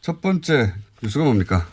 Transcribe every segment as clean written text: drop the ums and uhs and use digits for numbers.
첫 번째 뉴스가 뭡니까?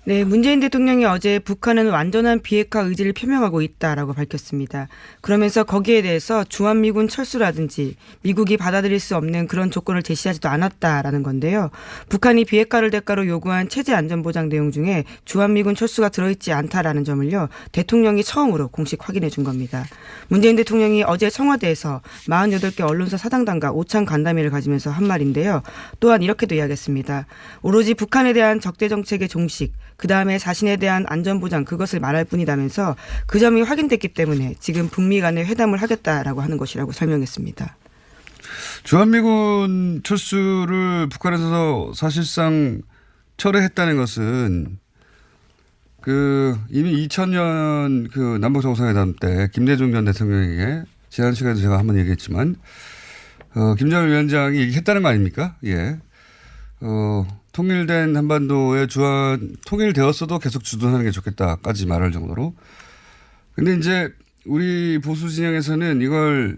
네, 문재인 대통령이 어제 북한은 완전한 비핵화 의지를 표명하고 있다라고 밝혔습니다. 그러면서 거기에 대해서 주한미군 철수라든지 미국이 받아들일 수 없는 그런 조건을 제시하지도 않았다라는 건데요. 북한이 비핵화를 대가로 요구한 체제 안전보장 내용 중에 주한미군 철수가 들어있지 않다라는 점을요. 대통령이 처음으로 공식 확인해 준 겁니다. 문재인 대통령이 어제 청와대에서 48개 언론사 사당단과 오찬 간담회를 가지면서 한 말인데요. 또한 이렇게도 이야기했습니다. 오로지 북한에 대한 적대 정책의 종식, 그다음에 자신에 대한 안전보장 그것을 말할 뿐이라면서 그 점이 확인됐기 때문에 지금 북미 간의 회담을 하겠다라고 하는 것이라고 설명했습니다. 주한미군 철수를 북한에서 사실상 철회했다는 것은 이미 2000년 남북 정상회담 때 김대중 전 대통령에게 지난 시간에도 제가 한번 얘기했지만 김정일 위원장이 얘기했다는 거 아닙니까? 예. 통일된 한반도에 통일되었어도 계속 주둔하는 게 좋겠다까지 말할 정도로. 근데 이제 우리 보수 진영에서는 이걸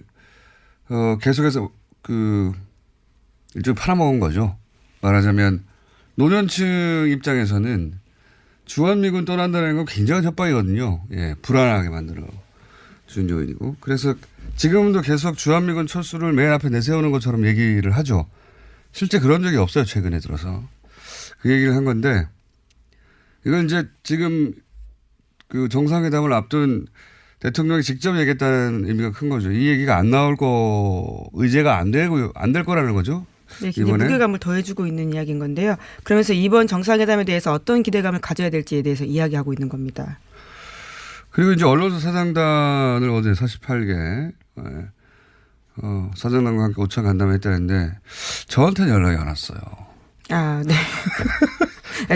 계속해서 일종 팔아먹은 거죠. 말하자면 노년층 입장에서는 주한미군 떠난다는 건 굉장한 협박이거든요. 예, 불안하게 만들어 준 요인이고. 그래서 지금도 계속 주한미군 철수를 맨 앞에 내세우는 것처럼 얘기를 하죠. 실제 그런 적이 없어요. 최근에 들어서. 그 얘기를 한 건데 이건 이제 지금 정상회담을 앞둔 대통령이 직접 얘기했다는 의미가 큰 거죠. 이 얘기가 안 나올 의제가 안 될 거라는 거죠. 네, 굉장히 무게감을 더해주고 있는 이야기인 건데요. 그러면서 이번 정상회담에 대해서 어떤 기대감을 가져야 될지에 대해서 이야기하고 있는 겁니다. 그리고 이제 언론사 사장단을 어제 48개 사장단과 함께 오찬 간담회 했다는데 저한테는 연락이 안 왔어요. 아, 네.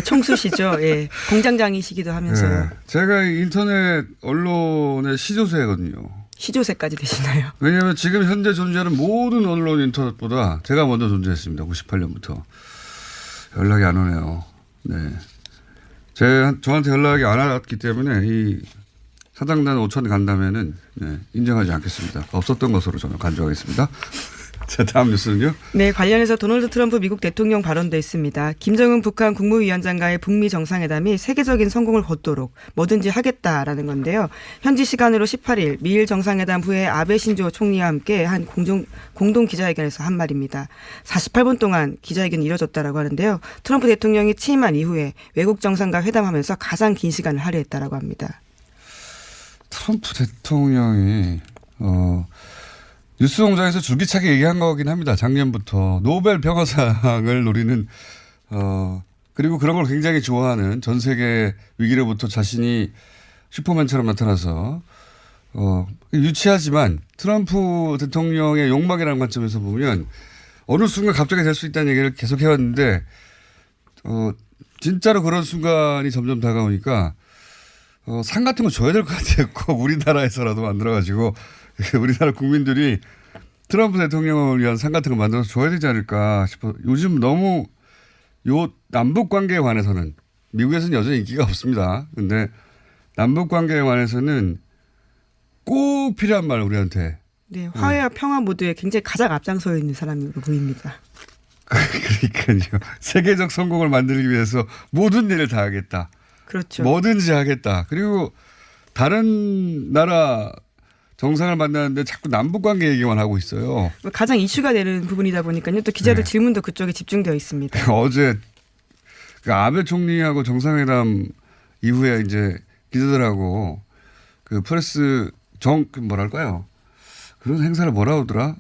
총수시죠. 예. 공장장이시기도 하면서요. 네. 제가 인터넷 언론의 시조세거든요. 시조세까지 되시나요? 왜냐하면 지금 현재 존재하는 모든 언론 인터넷보다 제가 먼저 존재했습니다. 98년부터. 연락이 안 오네요. 네. 저한테 연락이 안 왔기 때문에 이 사장단 오찬 간담회는 인정하지 않겠습니다. 없었던 것으로 저는 간주하겠습니다. 자, 다음 뉴스는요? 네, 관련해서 도널드 트럼프 미국 대통령 발언도 있습니다. 김정은 북한 국무위원장과의 북미 정상회담이 세계적인 성공을 거두도록 뭐든지 하겠다라는 건데요. 현지 시간으로 18일 미일 정상회담 후에 아베 신조 총리와 함께 한 공동 기자회견에서 한 말입니다. 48분 동안 기자회견이 이뤄졌다라고 하는데요. 트럼프 대통령이 취임한 이후에 외국 정상과 회담하면서 가장 긴 시간을 할애했다라고 합니다. 트럼프 대통령이 뉴스공장에서 줄기차게 얘기한 거긴 합니다. 작년부터 노벨 평화상을 노리는 그리고 그런 걸 굉장히 좋아하는 전 세계 위기로부터 자신이 슈퍼맨처럼 나타나서 유치하지만 트럼프 대통령의 욕망이라는 관점에서 보면 어느 순간 갑자기 될 수 있다는 얘기를 계속 해왔는데 진짜로 그런 순간이 점점 다가오니까 상 같은 거 줘야 될 것 같아요. 꼭 우리나라에서라도 만들어가지고 우리나라 국민들이 트럼프 대통령을 위한 상 같은 거 만들어서 줘야 되지 않을까 싶어. 요즘 너무 남북 관계에 관해서는 미국에서는 여전히 인기가 없습니다. 근데 남북 관계에 관해서는 꼭 필요한 말 우리한테. 네, 화해와 평화 모두에 굉장히 가장 앞장서 있는 사람으로 보입니다. 그러니까요. 세계적 성공을 만들기 위해서 모든 일을 다 하겠다. 그렇죠. 뭐든지 하겠다. 그리고 다른 나라 정상을 만나는데 자꾸 남북관계 얘기만 하고 있어요. 가장 이슈가 되는 부분이다 보니까요. 또 기자들 질문도 그쪽에 집중되어 있습니다. 어제 아베 총리하고 정상회담 이후에 이제 기자들하고 프레스 뭐랄까요? 그런 행사를 뭐라 하더라?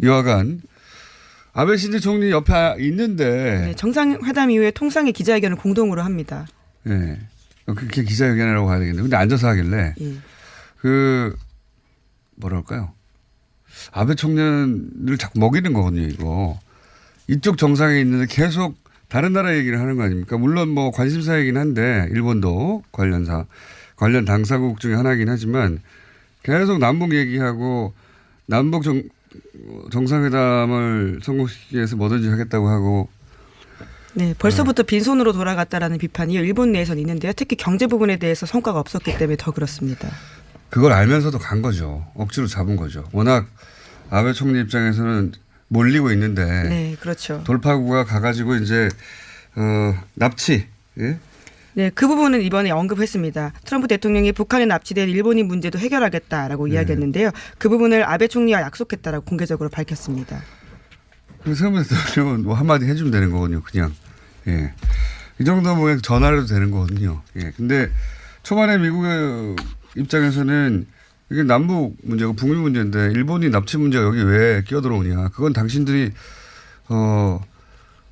여하간 아베 신조 총리 옆에 있는데. 네, 정상회담 이후에 통상의 기자회견을 공동으로 합니다. 네. 그렇게 기자회견이라고 봐야 되겠네요. 근데 앉아서 하길래. 뭐랄까요. 아베 총리를 자꾸 먹이는 거거든요, 이거. 이쪽 정상에 있는데 계속 다른 나라 얘기를 하는 거 아닙니까? 물론 뭐 관심사이긴 한데, 일본도 관련 당사국 중에 하나이긴 하지만 계속 남북 얘기하고 남북 정상회담을 성공시키기 위해서 뭐든지 하겠다고 하고. 네, 벌써부터 빈손으로 돌아갔다라는 비판이 일본 내에서는 있는데요. 특히 경제 부분에 대해서 성과가 없었기 때문에 더 그렇습니다. 그걸 알면서도 간 거죠. 억지로 잡은 거죠. 워낙 아베 총리 입장에서는 몰리고 있는데. 네, 그렇죠. 돌파구가 가가지고 이제 납치. 예? 네, 그 부분은 이번에 언급했습니다. 트럼프 대통령이 북한에 납치된 일본인 문제도 해결하겠다라고 이야기했는데요. 그 부분을 아베 총리와 약속했다라고 공개적으로 밝혔습니다. 그래서 트럼프 대통령은 뭐 한마디 해주면 되는 거거든요. 그냥. 예. 이 정도면 그냥 전화를 해도 되는 거거든요. 예. 근데 초반에 미국의 입장에서는 이게 남북 문제고 북미 문제인데 일본이 납치 문제가 여기 왜 끼어들어오냐. 그건 당신들이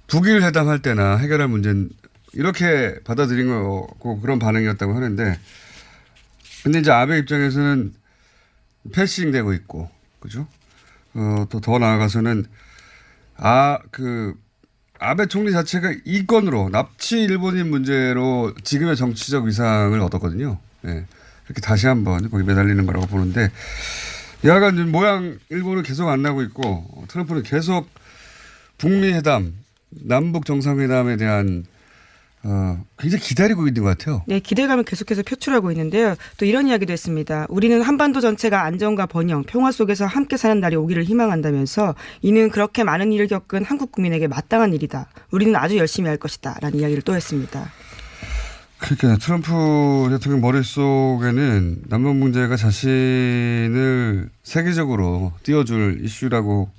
북일 회담할 때나 해결할 문제는 이렇게 받아들인 거고 그런 반응이었다고 하는데 근데 이제 아베 입장에서는 패싱 되고 있고 그죠? 또 더 나아가서는 아베 총리 자체가 이 건으로 납치 일본인 문제로 지금의 정치적 위상을 얻었거든요. 예. 이렇게 다시 한번 거기 매달리는 거라고 보는데 여하간 모양 일본은 계속 안 나고 있고 트럼프는 계속 북미 회담, 남북 정상회담에 대한 굉장히 기다리고 있는 것 같아요. 네, 기대감을 계속해서 표출하고 있는데요. 또 이런 이야기도 했습니다. 우리는 한반도 전체가 안정과 번영, 평화 속에서 함께 사는 날이 오기를 희망한다면서 이는 그렇게 많은 일을 겪은 한국 국민에게 마땅한 일이다. 우리는 아주 열심히 할 것이다. 라는 이야기를 또 했습니다. 그러니까 트럼프 대통령 머릿속에는 남북 문제가 자신을 세계적으로 띄워줄 이슈라고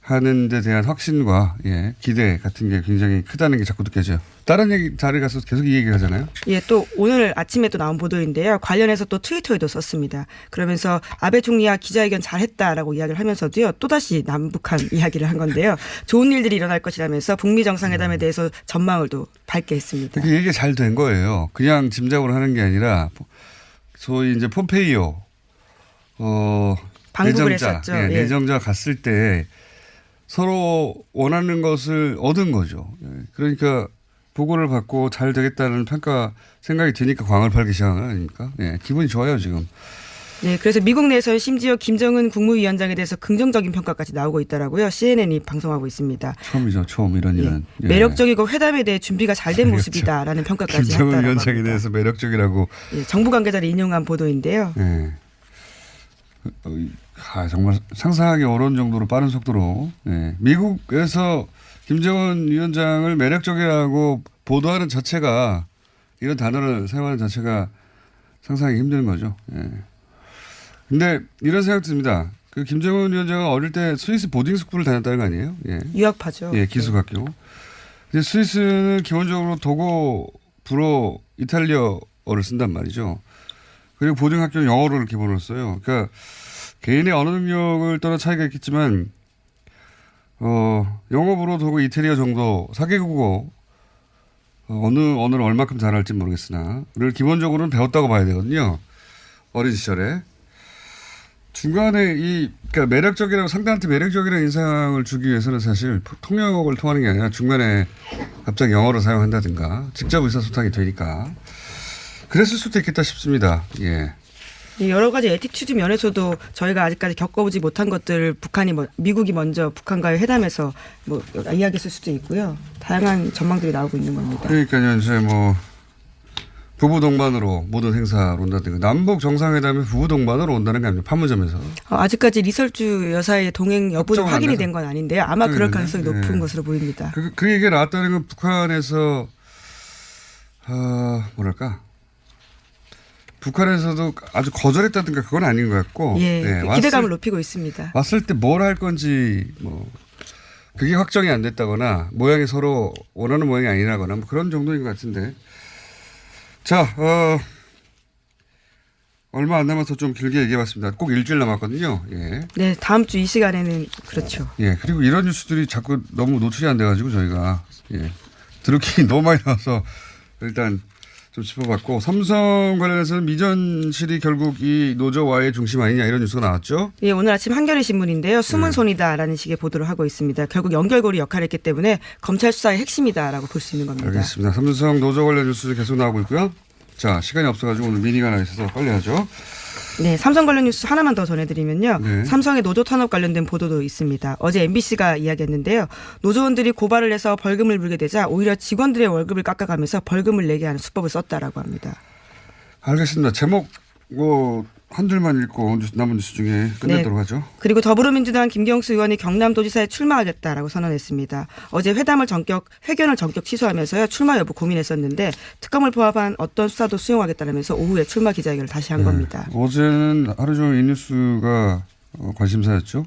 하는 데 대한 확신과 기대 같은 게 굉장히 크다는 게 자꾸 느껴져요. 다른 얘기 자리에 가서 계속 이 얘기를 하잖아요. 예, 또 오늘 아침에 또 나온 보도인데요. 관련해서 또 트위터에도 썼습니다. 그러면서 아베 총리와 기자회견 잘했다라고 이야기를 하면서도요. 또다시 남북한 이야기를 한 건데요. 좋은 일들이 일어날 것이라면서 북미 정상회담에 대해서 전망을 또 밝게 했습니다. 그 얘기가 잘 된 거예요. 그냥 짐작으로 하는 게 아니라 소위 이제 폼페이오 방북을 내정자, 했었죠. 내정자 갔을 때 서로 원하는 것을 얻은 거죠. 그러니까 보고를 받고 잘 되겠다는 생각이 드니까 광을 팔기 시작한 거 아닙니까? 기분이 좋아요 지금. 네, 그래서 미국 내에서는 심지어 김정은 국무위원장에 대해서 긍정적인 평가까지 나오고 있더라고요. CNN이 방송하고 있습니다. 처음이죠, 처음 이런. 매력적이고 회담에 대해 준비가 잘 된 모습이다라는 평가까지 김정은 했다라고 위원장에 합니다. 대해서 매력적이라고. 정부 관계자를 인용한 보도인데요. 정말 상상하기 어려운 정도로 빠른 속도로 미국에서 김정은 위원장을 매력적이라고 보도하는 자체가 이런 단어를 사용하는 자체가 상상하기 힘든 거죠. 근데 이런 생각 듭니다. 그 김정은 위원장은 어릴 때 스위스 보딩 스쿨을 다녔다는 거 아니에요? 유학파죠. 기숙학교. 근데 스위스는 기본적으로 독어, 불어, 이탈리아어를 쓴단 말이죠. 그리고 보딩 학교는 영어를 기본으로 써요. 그러니까 개인의 언어 능력을 떠나 차이가 있겠지만 영어, 불어, 독어, 이태리어 정도 4개국어 어느 언어를 얼마큼 잘할지 모르겠으나 를 기본적으로는 배웠다고 봐야 되거든요. 어린 시절에. 중간에 그러니까 매력적이라고 상대한테 매력적이라는 인상을 주기 위해서는 사실 통역을 통하는 게 아니라 중간에 갑자기 영어를 사용한다든가 직접 의사소통이 되니까 그랬을 수도 있겠다 싶습니다. 여러 가지 애티튜드 면에서도 저희가 아직까지 겪어보지 못한 것들을 미국이 먼저 북한과의 회담에서 이야기했을 수도 있고요. 다양한 전망들이 나오고 있는 겁니다. 그러니까요, 이제 부부 동반으로 모든 행사를 온다든가 남북 정상회담에 부부 동반으로 온다는 게 아니에요. 판문점에서. 아직까지 리설주 여사의 동행 여부는 확인이 된 건 아닌데요. 아마 그럴 가능성이 높은 것으로 보입니다. 그 얘기가 나왔다는 건 북한에서 북한에서도 아주 거절했다든가 그건 아닌 것 같고. 기대감을 높이고 있습니다. 왔을 때 뭘 할 건지 그게 확정이 안 됐다거나 모양이 서로 원하는 모양이 아니라거나 그런 정도인 것 같은데. 자, 얼마 안 남아서 좀 길게 얘기해봤습니다. 꼭 일주일 남았거든요. 네, 다음 주 이 시간에는 그렇죠. 그리고 이런 뉴스들이 자꾸 너무 노출이 안 돼가지고 저희가 드루킹이 너무 많이 나와서 일단 좀 짚어봤고 삼성 관련해서는 미전실이 결국 이 노조와의 중심 아니냐 이런 뉴스가 나왔죠. 오늘 아침 한겨레 신문인데요. 숨은 손이다라는 식의 보도를 하고 있습니다. 결국 연결고리 역할을 했기 때문에 검찰 수사의 핵심이다라고 볼 수 있는 겁니다. 알겠습니다. 삼성 노조 관련 뉴스도 계속 나오고 있고요. 자, 시간이 없어가지고 오늘 미니가 하나 있어서 빨리 하죠. 네, 삼성 관련 뉴스 하나만 더 전해드리면요. 삼성의 노조 탄압 관련된 보도도 있습니다. 어제 MBC가 이야기했는데요. 노조원들이 고발을 해서 벌금을 물게 되자 오히려 직원들의 월급을 깎아가면서 벌금을 내게 하는 수법을 썼다라고 합니다. 알겠습니다. 제목 한 줄만 읽고 남은 뉴스 중에 끝내도록 하죠. 그리고 더불어민주당 김경수 의원이 경남도지사에 출마하겠다라고 선언했습니다. 어제 회견을 전격 취소하면서요. 출마 여부 고민했었는데 특검을 포함한 어떤 수사도 수용하겠다면서 오후에 출마 기자회견을 다시 한 겁니다. 어제는 하루 종일 이 뉴스가 관심사였죠.